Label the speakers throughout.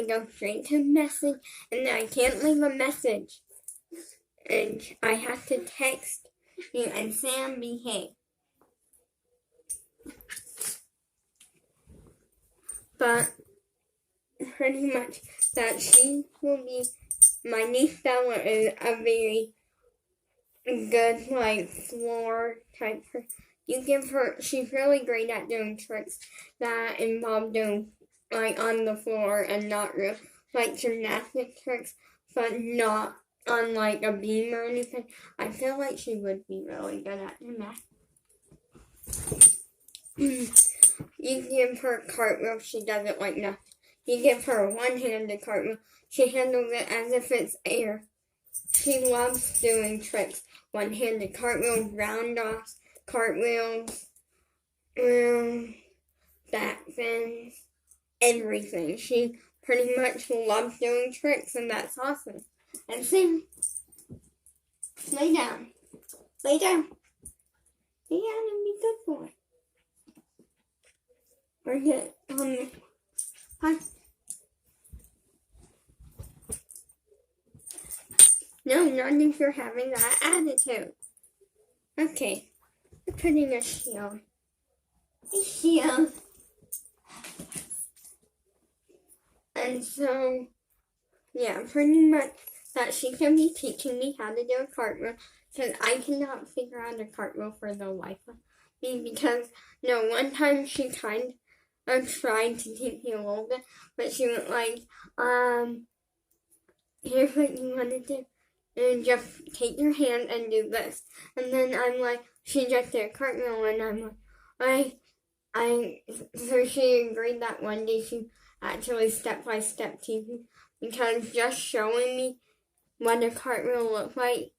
Speaker 1: to go straight to message, and I can't leave a message. And I have to text you and Sam behave. But pretty much that she will be, my niece Bella is a very good, like, floor type person. You give her, she's really great at doing tricks that involve doing, like, on the floor and not real, like, gymnastic tricks, but not on, like, a beam or anything. I feel like she would be really good at gymnastics. You give her a cartwheel, she does it like nothing. You give her a one-handed cartwheel, she handles it as if it's air. She loves doing tricks. One-handed cartwheels, round-offs, cartwheels, back bends, everything. She pretty much loves doing tricks, and that's awesome. And Sam, lay down. Lay down. Lay down and be good boy. Or get on the... Hi. No, not if you're having that attitude. Okay, we're putting a shield. A shield. And so, yeah, pretty much that she can be teaching me how to do a cartwheel, because I cannot figure out a cartwheel for the life of me, because, no, one time she kind of tried to teach me a little bit, but she went like, here's what you want to do. And just take your hand and do this. And then I'm like, she just did a cartwheel, and I'm like, so she agreed that one day she actually step-by-step teaching, because just showing me what a cartwheel looks like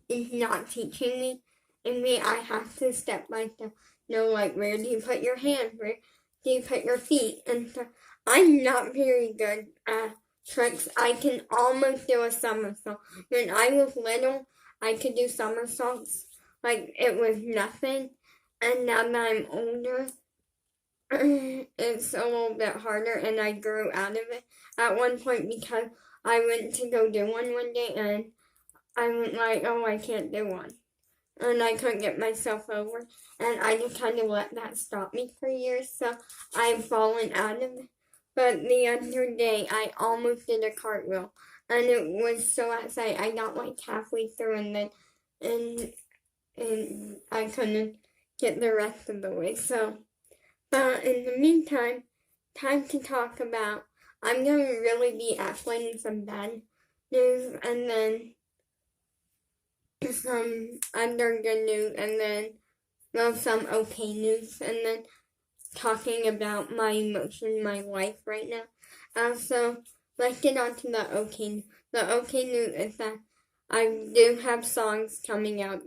Speaker 1: is not teaching me. And I have to step-by-step know, like, where do you put your hand, where do you put your feet, and so I'm not very good at tricks. I can almost do a somersault. When I was little, I could do somersaults like it was nothing. And now that I'm older, it's a little bit harder, and I grew out of it at one point because I went to go do one day, and I went like, oh, I can't do one. And I couldn't get myself over, and I just kind of let that stop me for years, so I've fallen out of it. But the other day, I almost did a cartwheel, and it was so exciting. I got like halfway through, and then and I couldn't get the rest of the way. So, but in the meantime, time to talk about. I'm gonna really be explaining some bad news, and then some other good news, and then some okay news, and then talking about my emotion, my life right now. So let's get on to the okay news. The okay news is that I do have songs coming out.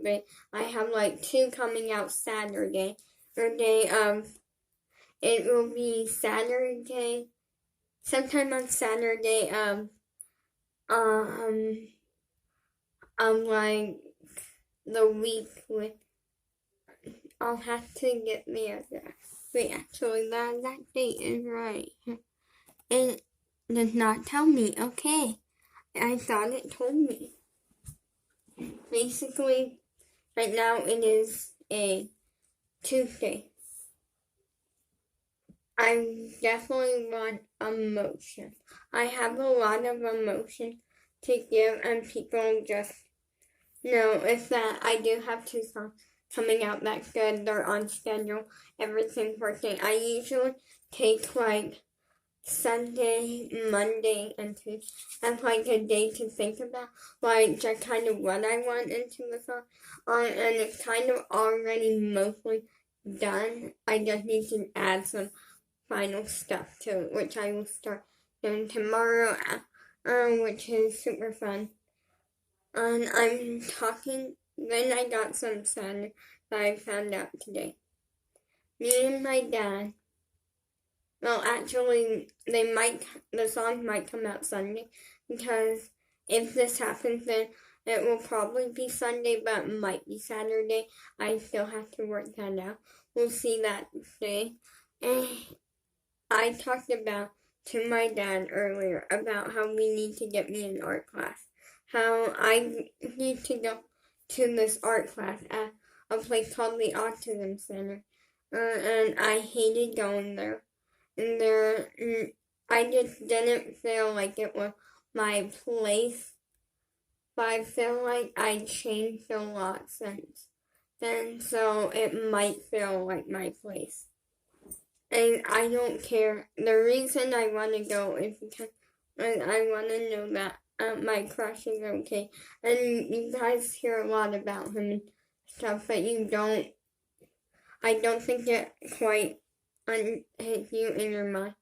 Speaker 1: I have like 2 coming out Saturday. It will be Saturday, sometime on Saturday, like the week with, I'll have to get the address. Wait, actually, that date is right. It does not tell me. Okay. I thought it told me. Basically, right now it is a Tuesday. I definitely want emotion. I have a lot of emotion to give, and people just know it's that I do have 2 songs coming out that's good. They're on schedule. Everything's working. I usually take like Sunday, Monday, and Tuesday as like a day to think about, like just kind of what I want into the song. And it's kind of already mostly done. I just need to add some final stuff to it, which I will start doing tomorrow, which is super fun. And I'm talking, then I got some sad that I found out today. Me and my dad, well, actually, the song might come out Sunday, because if this happens, then it will probably be Sunday, but it might be Saturday. I still have to work that out. We'll see that day. And I talked about to my dad earlier about how we need to get me an art class. How I need to go to this art class at a place called the Autism Center. And I hated going there. And I just didn't feel like it was my place. But I feel like I changed a lot since then, so it might feel like my place. And I don't care. The reason I want to go is because I want to know that my crush is okay. And you guys hear a lot about him and stuff, but you don't. I don't think it quite hits you in your mind.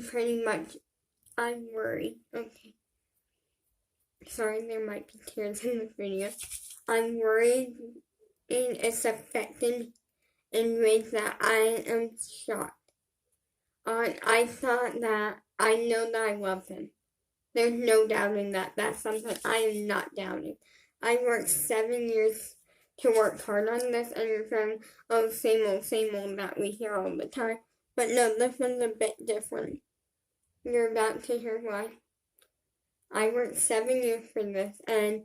Speaker 1: Pretty much, I'm worried. Okay. Sorry, there might be tears in this video. I'm worried it's affecting in ways that I am shocked. I thought that I know that I love him. There's no doubting that. That's something I am not doubting. I worked 7 years to work hard on this, and you're saying, oh, same old that we hear all the time. But no, this one's a bit different. You're about to hear why. I worked 7 years for this, and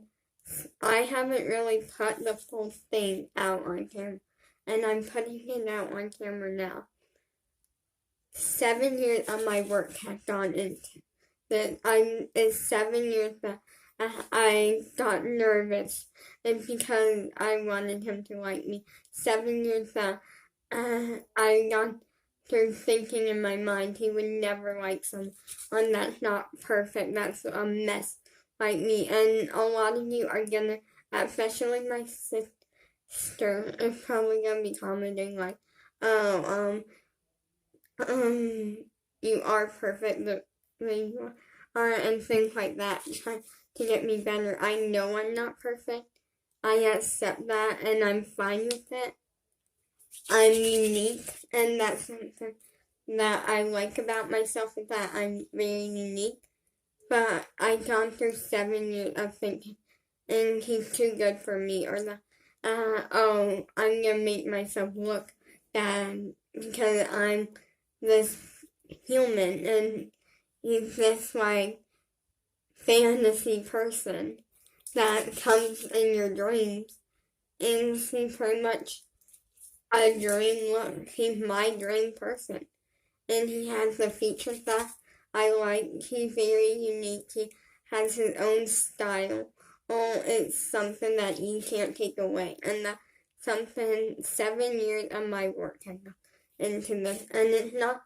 Speaker 1: I haven't really put the full thing out on camera, and I'm putting it out on camera now. 7 years of my work has gone into that. It's 7 years that I got nervous, and because I wanted him to like me. 7 years that I got through thinking in my mind he would never like someone that's not perfect, that's a mess like me. And a lot of you are gonna, especially my sister, is probably gonna be commenting like, oh, you are perfect the way you are, and things like that, trying to get me better. I know I'm not perfect. I accept that, and I'm fine with it. I'm unique, and that's something that I like about myself, is that I'm very unique. But I've gone through 7 years of thinking, and he's too good for me, or the, oh, I'm gonna make myself look bad because I'm this human, and he's this, like, fantasy person that comes in your dreams, and he's pretty much a dream look. He's my dream person, and he has the features that I like. He's very unique. He has his own style. Oh, it's something that you can't take away, and that's something 7 years of my work has gone into this, and it's not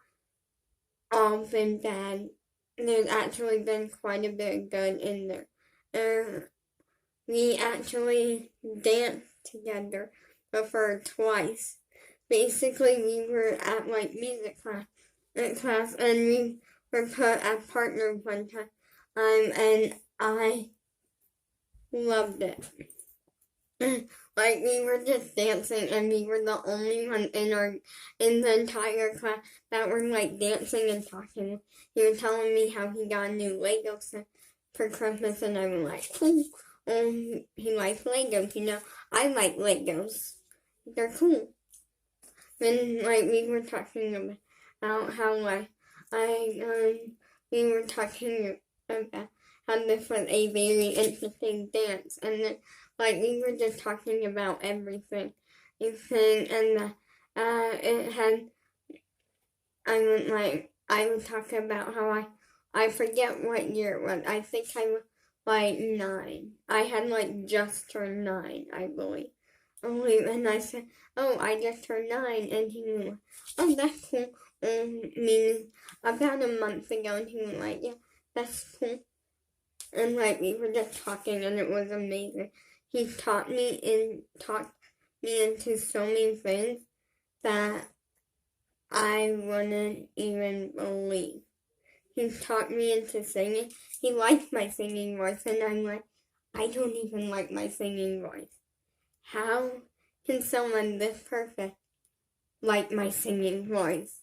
Speaker 1: all been bad. There's actually been quite a bit of good in there. We actually danced together before twice. Basically, we were at like music class, and we were put as partners one time, and I loved it. Like, we were just dancing, and we were the only one in the entire class that were like dancing and talking. He was telling me how he got a new Lego set for Christmas, and I was like, cool. He likes Legos, you know. I like Legos. They're cool. Then, like, we were talking about how, like, we were talking about how this was a very interesting dance, and then, like, we were just talking about everything, and it had, I would talk about how I forget what year it was. I think I was, like, 9. I had, like, just turned 9, I believe. And I said, oh, I just turned 9, and he was like, oh, that's cool. Meaning, about a month ago, and he was like, yeah, that's cool. And, like, we were just talking, and it was amazing. He talked me into so many things that I wouldn't even believe. He taught me into singing. He liked my singing voice, and I'm like, I don't even like my singing voice. How can someone this perfect like my singing voice?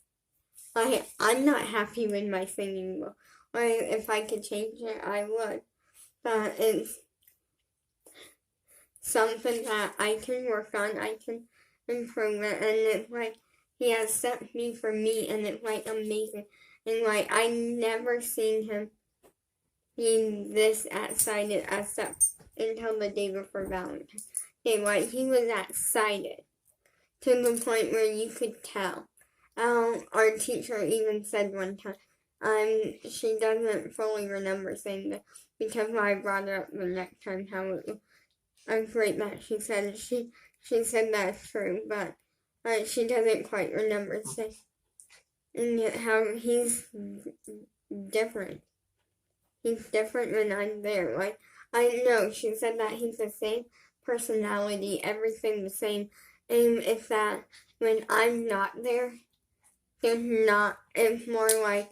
Speaker 1: Like, I'm not happy with my singing voice. Like, if I could change it, I would. But it's something that I can work on. I can improve it, and it's like he has set me for me, and it's like amazing. And like, I never seen him be this excited except until the day before Valentine's Day. Like, he was excited to the point where you could tell. Our teacher even said one time, she doesn't fully remember saying that because I brought it up the next time how it was great that she said she said that's true, but she doesn't quite remember saying and yet how he's different. He's different when I'm there. Like, I know she said that he's the same personality, everything the same. And it's that when I'm not there, it's more like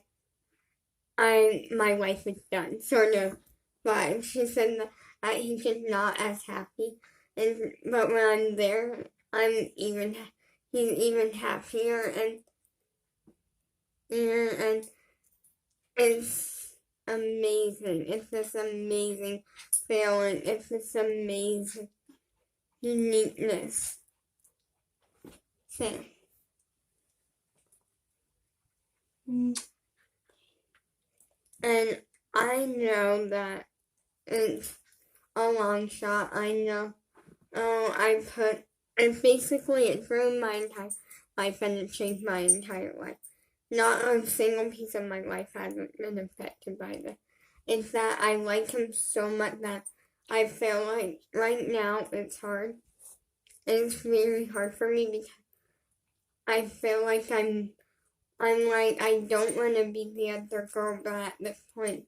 Speaker 1: my life is done, sort of vibe. She said that he's just not as happy. But when I'm there, he's even happier and it's amazing. It's this amazing feeling. It's this amazing uniqueness thing. And I know that it's a long shot. I know. It's ruined my entire life and it changed my entire life. Not a single piece of my life hasn't been affected by this. It's that I like him so much that I feel like right now it's hard. It's very hard for me because I feel like I'm like, I don't want to be the other girl, but at this point,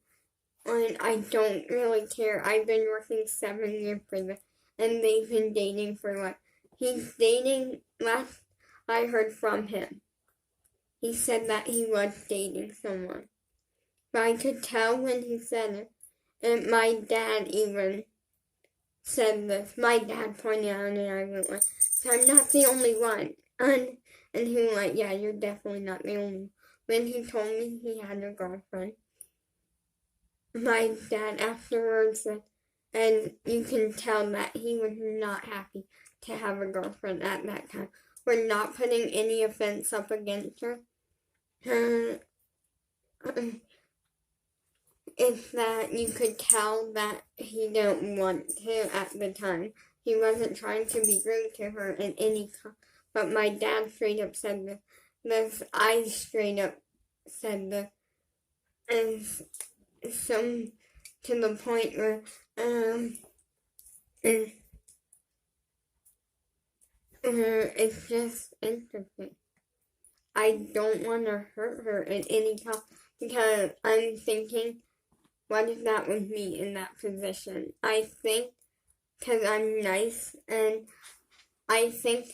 Speaker 1: I don't really care. I've been working 7 years for this, and they've been dating for what? He's dating, last I heard from him, he said that he was dating someone. But I could tell when he said it, and my dad even said this. My dad pointed out and I went like, so I'm not the only one. And he was like, yeah, you're definitely not the only one. When he told me he had a girlfriend, my dad afterwards said, and you can tell that he was not happy to have a girlfriend at that time. We're not putting any offense up against her. It's that you could tell that he didn't want to at the time. He wasn't trying to be rude to her in any but my dad straight up said this. I straight up said this. And some to the point where it's just interesting. I don't want to hurt her in any time because I'm thinking, what if that was me in that position? I think because I'm nice and I think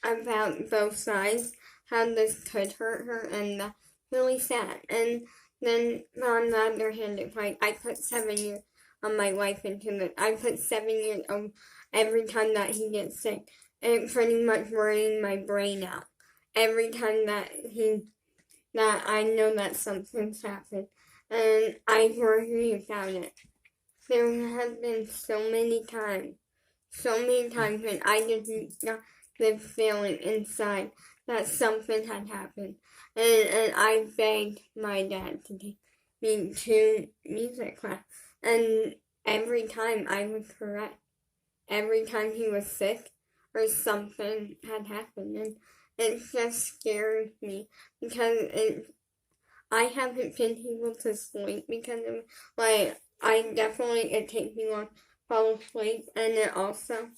Speaker 1: about both sides, how this could hurt her, and that's really sad. And then on the other hand, it's like I put 7 years of my life into this. I put 7 years of every time that he gets sick, and pretty much worrying my brain out. Every time that I know that something's happened, and I worry about it. There have been so many times when I just got the feeling inside that something had happened. And I begged my dad to take me to music class. And every time I was correct. Every time he was sick or something had happened. And it just scared me because I haven't been able to sleep because of, like, it takes me long to fall asleep. And it also,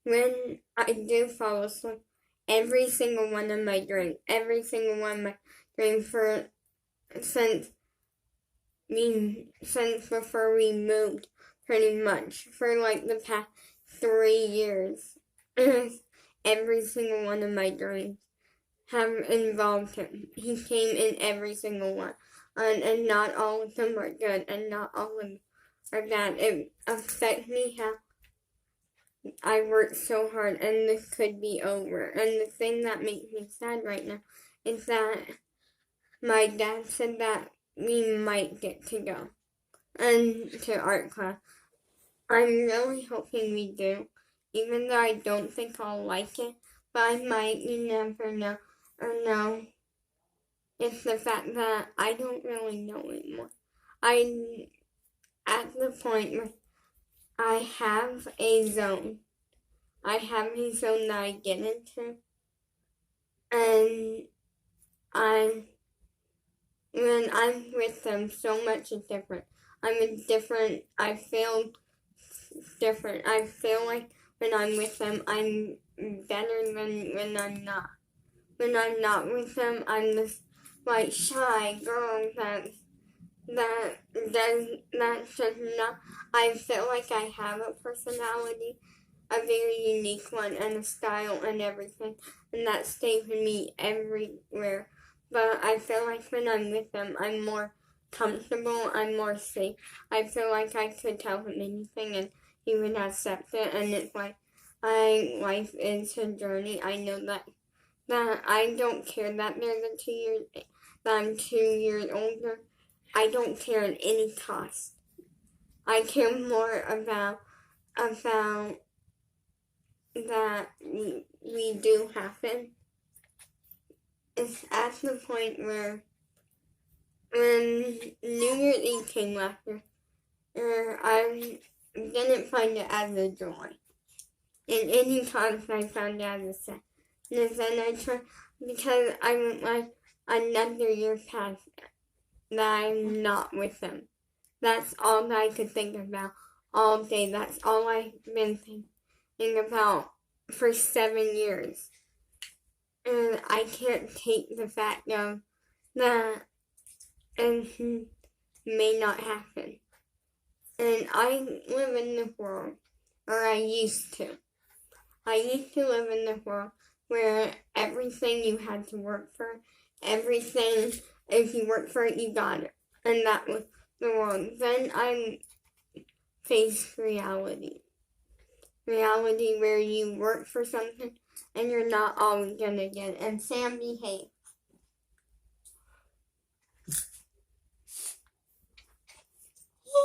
Speaker 1: when I do fall asleep, every single one of my dreams since before we moved, pretty much, for like the past 3 years, every single one of my dreams have involved him. He came in every single one. And not all of them are good, and not all of them are bad. It affects me how I worked so hard, and this could be over. And the thing that makes me sad right now is that my dad said that we might get to go and to art class. I'm really hoping we do, even though I don't think I'll like it, but I might. You never know. Or no. It's the fact that I don't really know anymore. I'm at the point where I have a zone. I have a zone that I get into, and when I'm with them, so much is different. I feel different. I feel like when I'm with them, I'm better than when I'm not. When I'm not with them, I'm this like shy girl that's just not. I feel like I have a personality, a very unique one, and a style and everything, and that stays with me everywhere. But I feel like when I'm with them, I'm more comfortable, I'm more safe. I feel like I could tell him anything and he would accept it, and it's like, life is a journey. I know that I don't care that they're the 2 years, that I'm 2 years older. I don't care at any cost. I care more about that we do happen. It's at the point where when New Year's Eve came last year, I didn't find it as a joy. In any times I found it as a sadness, and I tried because I went like another year past that I'm not with them. That's all that I could think about all day. That's all I've been thinking about for 7 years. And I can't take the fact of that and may not happen. And I live in the world, or I used to. I used to live in the world where everything you had to work for, everything, if you worked for it, you got it. And that was the world. Then I faced reality. Reality where you work for something and you're not always gonna get it. And Sam, behave.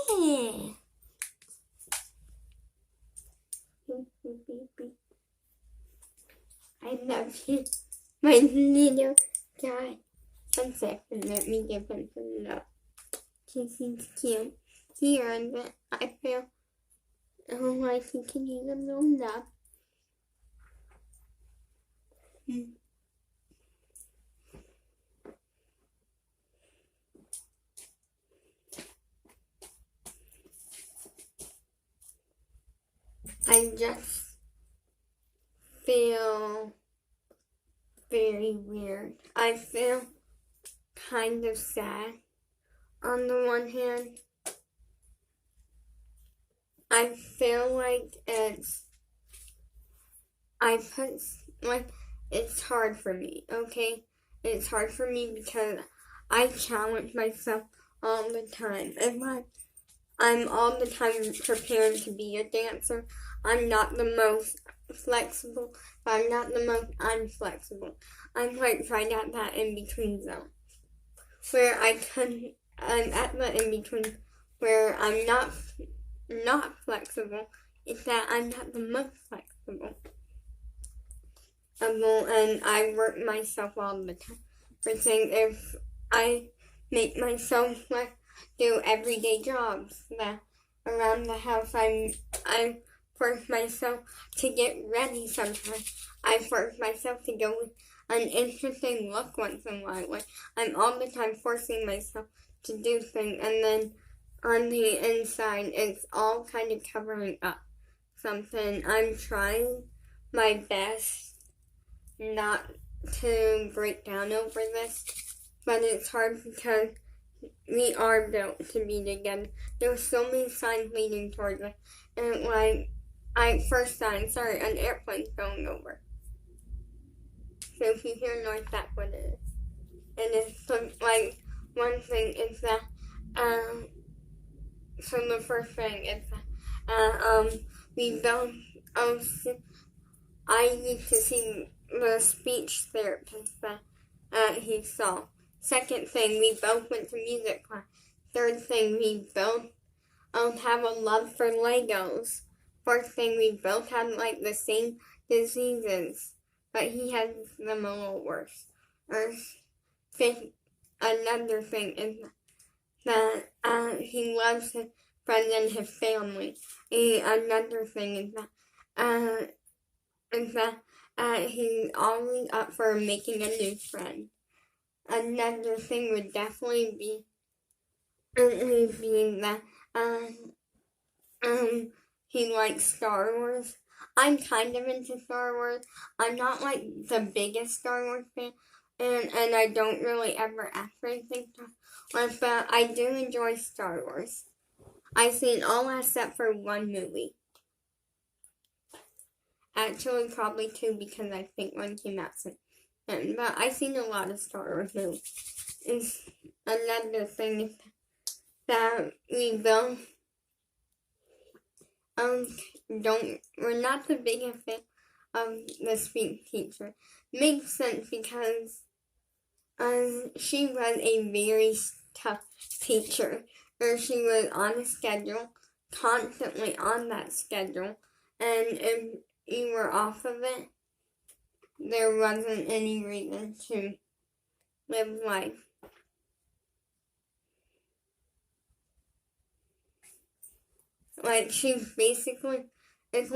Speaker 1: Yeah. I love you, my little guy. 1 second, let me give him some love. He's cute. He earned it. I feel like he can use a little love. I just feel very weird. I feel kind of sad. On the one hand, I feel like it's hard for me, okay? It's hard for me because I challenge myself all the time. I'm all the time prepared to be a dancer. I'm not the most flexible, but I'm not the most unflexible. I'm like right at that in-between zone. Where I'm at the in-between where I'm not flexible. It's that I'm not the most flexible. And I work myself all the time. For things, if I make myself do everyday jobs that around the house, I force myself to get ready sometimes. I force myself to go with an interesting look once in a while. Like, I'm all the time forcing myself to do things, and then on the inside, it's all kind of covering up something. I'm trying my best not to break down over this, but it's hard because we are built to be together. There's so many signs leading towards it. And first sign, sorry, an airplane's going over. So if you hear noise, that's what it is. And it's one thing is that, so the first thing is that, we both, I used to see the speech therapist that he saw. Second thing, we both went to music class. Third thing, we both have a love for Legos. Fourth thing, we both had the same diseases, but he has them a little worse. Or fifth another thing is that he loves his friends and his family. Another thing is that he's always up for making a new friend. Another thing would definitely be that he likes Star Wars. I'm kind of into Star Wars. I'm not like the biggest Star Wars fan, and I don't really ever actually think Star Wars, but I do enjoy Star Wars. I've seen all except for one movie. Actually, probably two because I think one came out soon. But I've seen a lot of Star Wars movies. It's another thing that we both we're not the biggest fan of the speech teacher. Makes sense because she was a very tough teacher. Or she was on a schedule, constantly on that schedule, and if you were off of it, there wasn't any reason to live life. Like, she's basically, it's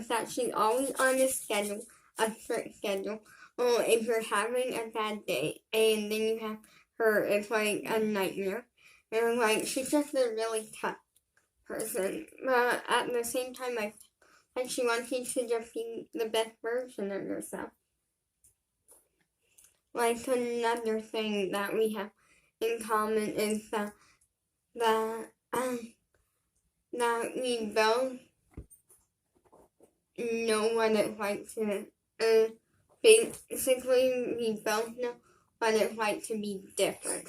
Speaker 1: that she's always on a schedule, a strict schedule. Well, if you're having a bad day, and then you have her, it's like a nightmare. And like, she's just a really tough person. But at the same time, like she wants you to just be the best version of yourself. Like, another thing that we have in common is that we both know what it's like to, basically we both know what it's like to be different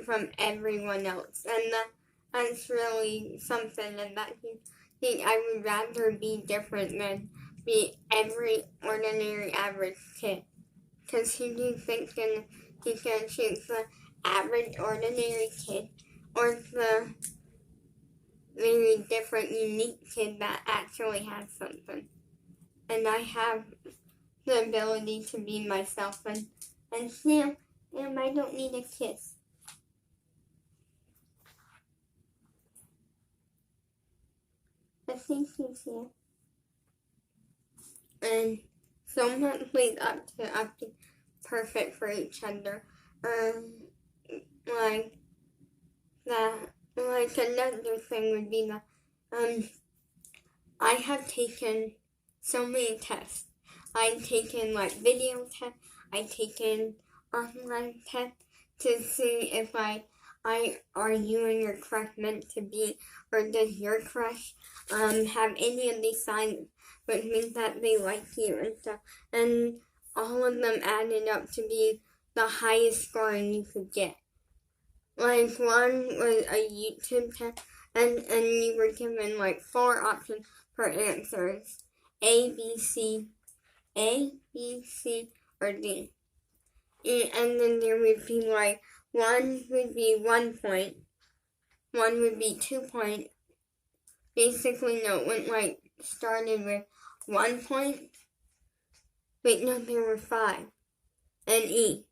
Speaker 1: from everyone else, and that's really something, and that I would rather be different than be every ordinary average kid, because he thinks he can choose the average ordinary kid or the very different, unique kid that actually has something. And I have the ability to be myself, and Sam, I don't need a kiss. But thank you, Sam. And someone plays up to perfect for each other. Like that. Like, another thing would be that, I have taken so many tests. I've taken, like, video tests. I've taken online tests to see if are you and your crush meant to be, or does your crush, have any of these signs, which means that they like you and stuff. And all of them added up to be the highest scoring you could get. Like, one was a YouTube test, and you were given, like, 4 options for answers. A, B, C, or D. And then there would be, like, one would be 1 point, one would be 2 points. Basically, no, it went, like, started with 1 point. Wait, no, there were 5. And E.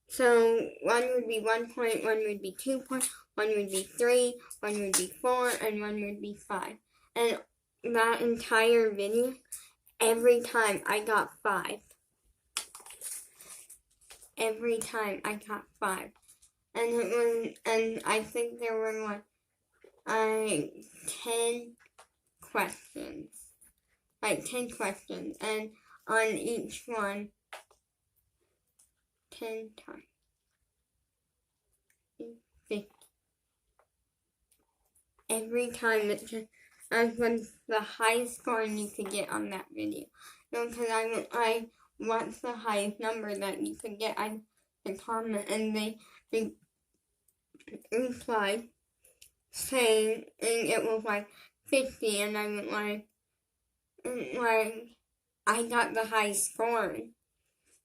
Speaker 1: So, one would be 1 point, one would be 2 points, one would be 3, one would be 4, and one would be 5. And that entire video, every time I got 5. Every time I got 5. And I think there were like 10 questions. Like 10 questions. And on each one, 10 times 50. Every time it just was the highest scoring you could get on that video. Because I what's the highest number that you could get? I comment, and they replied saying, and it was like 50, and I went like I got the highest scoring.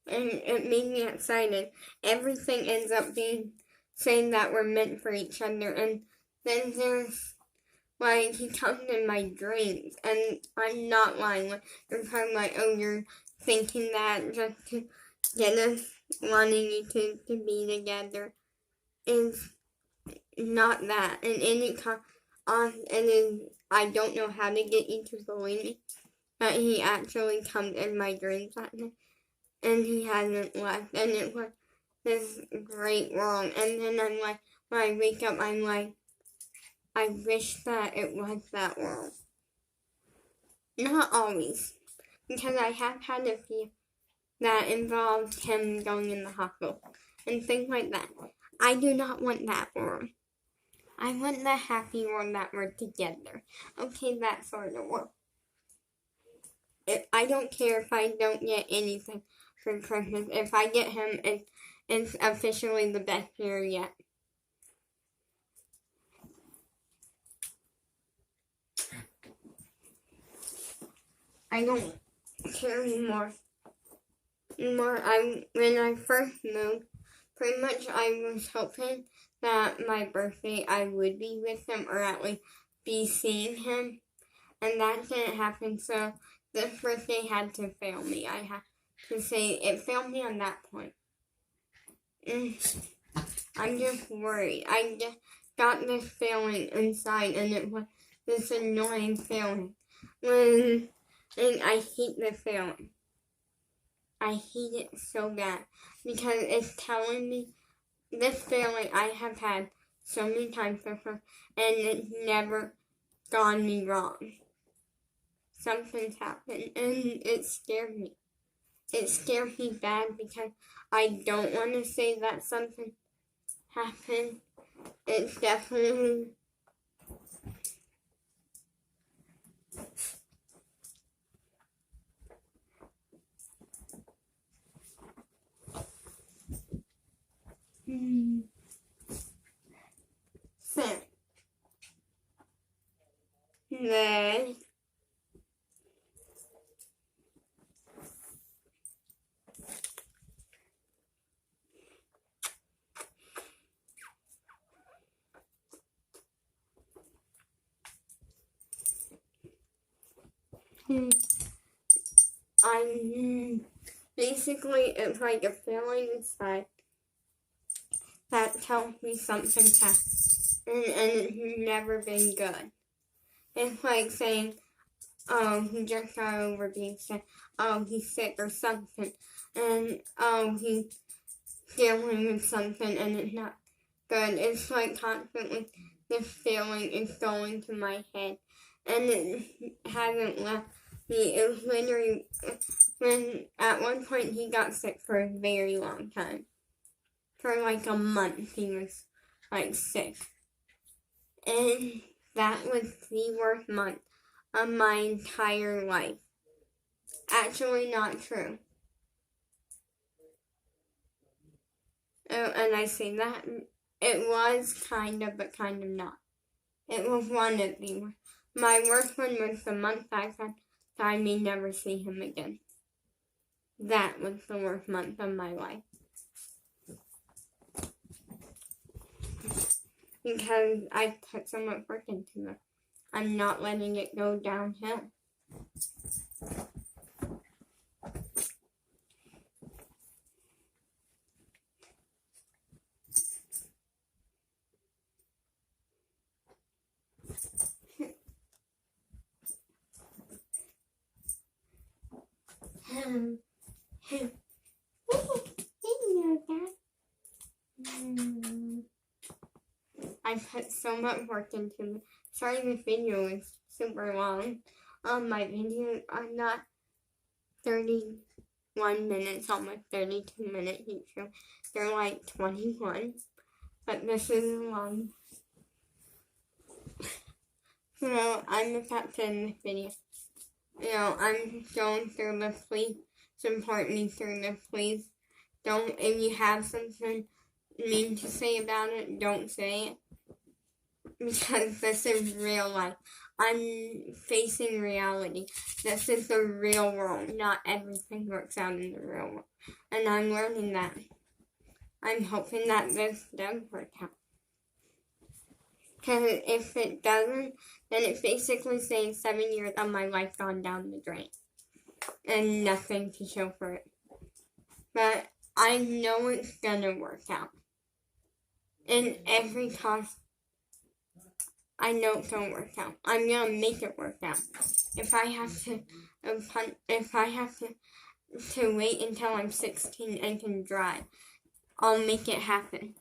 Speaker 1: And it made me excited. Everything ends up being saying that we're meant for each other. And then there's, like, he comes in my dreams. And I'm not lying. Like, you're kind of like, oh, you're thinking that just to get us wanting you to be together is not that. And I don't know how to get you to believe me, but he actually comes in my dreams at night, and he hasn't left, and it was this great wrong. And then I'm like, when I wake up, I'm like, I wish that it was that wrong. Not always, because I have had a few that involved him going in the hospital and things like that. I do not want that world. I want the happy world that we're together. Okay, that sort of world. I don't care if I don't get anything for Christmas. If I get him, it's officially the best year yet. I don't care anymore. When I first moved, pretty much I was hoping that my birthday I would be with him, or at least be seeing him, and that didn't happen. So this birthday had to fail me. I have to say it failed me on that point. I'm just worried. I just got this feeling inside, and it was this annoying feeling. And I hate the feeling. I hate it so bad because it's telling me this feeling I have had so many times before, and it's never gone me wrong. Something's happened, and it scared me. It scared me bad because I don't want to say that something happened. It's definitely so then I'm basically, it's like a feeling inside that tells me something's happened, and it's never been good. It's like saying, oh, he just got over being sick, oh, he's sick or something, and oh, he's dealing with something and it's not good. It's like constantly this feeling is going to my head, and it hasn't left me. It was literally when at one point he got sick for a very long time. For like a month he was like sick. And that was the worst month of my entire life. Actually not true. Oh, and I say that it was kind of, but kind of not. It was one of the worst. My worst one was the month I said I may never see him again. That was the worst month of my life. Because I put so much work into it. I'm not letting it go downhill. I put so much work into it. Sorry, this video is super long. My videos are not 31 minutes, almost 32 minutes each show. They're like 21, but this is long. So I'm about to end this video. I'm going through this. Please support me through this. Please don't, if you have something mean to say about it, don't say it. Because this is real life. I'm facing reality. This is the real world. Not everything works out in the real world. And I'm learning that. I'm hoping that this does work out. Because if it doesn't, then it's basically saying 7 years of my life gone down the drain. And nothing to show for it. But I know it's gonna work out. In every cost, I know it's gonna work out. I'm gonna make it work out. If I have to wait until I'm 16 and can drive, I'll make it happen.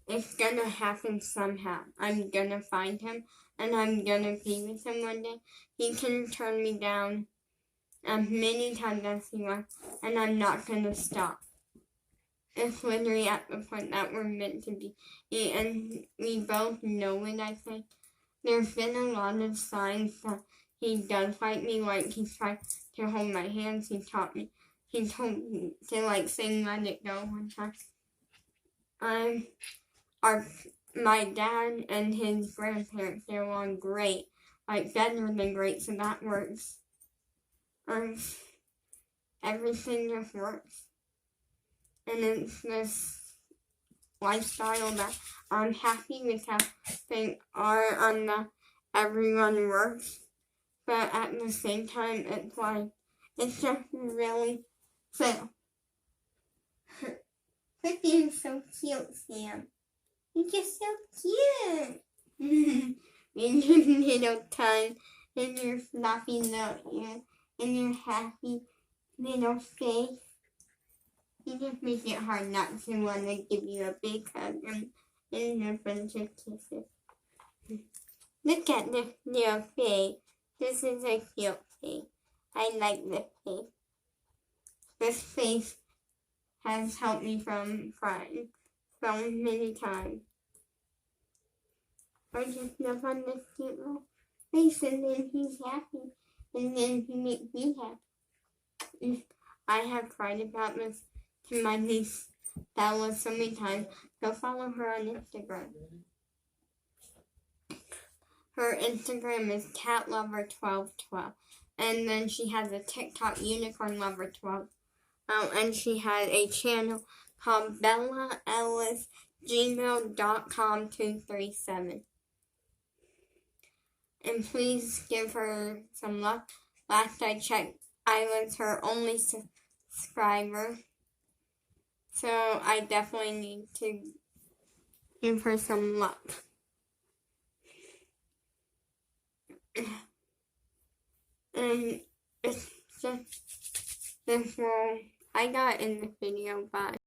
Speaker 1: It's gonna happen somehow. I'm gonna find him, and I'm gonna be with him one day. He can turn me down as many times as he wants, and I'm not gonna stop. It's literally at the point that we're meant to be, and we both know it, I think. There's been a lot of signs that he does like me, like he tried to hold my hands, he told me to sing Let It Go one time. My dad and his grandparents get along great, better than great, so that works. Everything just works. And it's this lifestyle that I'm happy with how things are on the everyone works. But at the same time, it's just really fail. But you're so cute, Sam. You're just so cute. In your little tongue, and your fluffy little ear, and your happy little face. You just make it hard not to want to give you a big hug and a bunch of kisses. Look at this little face. This is a cute face. I like this face. This face has helped me from crying so many times. I just love on this cute little face, and then he's happy, and then he makes me happy. I have cried about this to my niece Bella so many times. Go follow her on Instagram. Her Instagram is catlover1212, and then she has a TikTok unicornlover12. And she has a channel called BellaEllisGmail.com237. And please give her some luck. Last I checked, I was her only subscriber. So I definitely need to give her some luck. And it's just this I got in the video. Bye.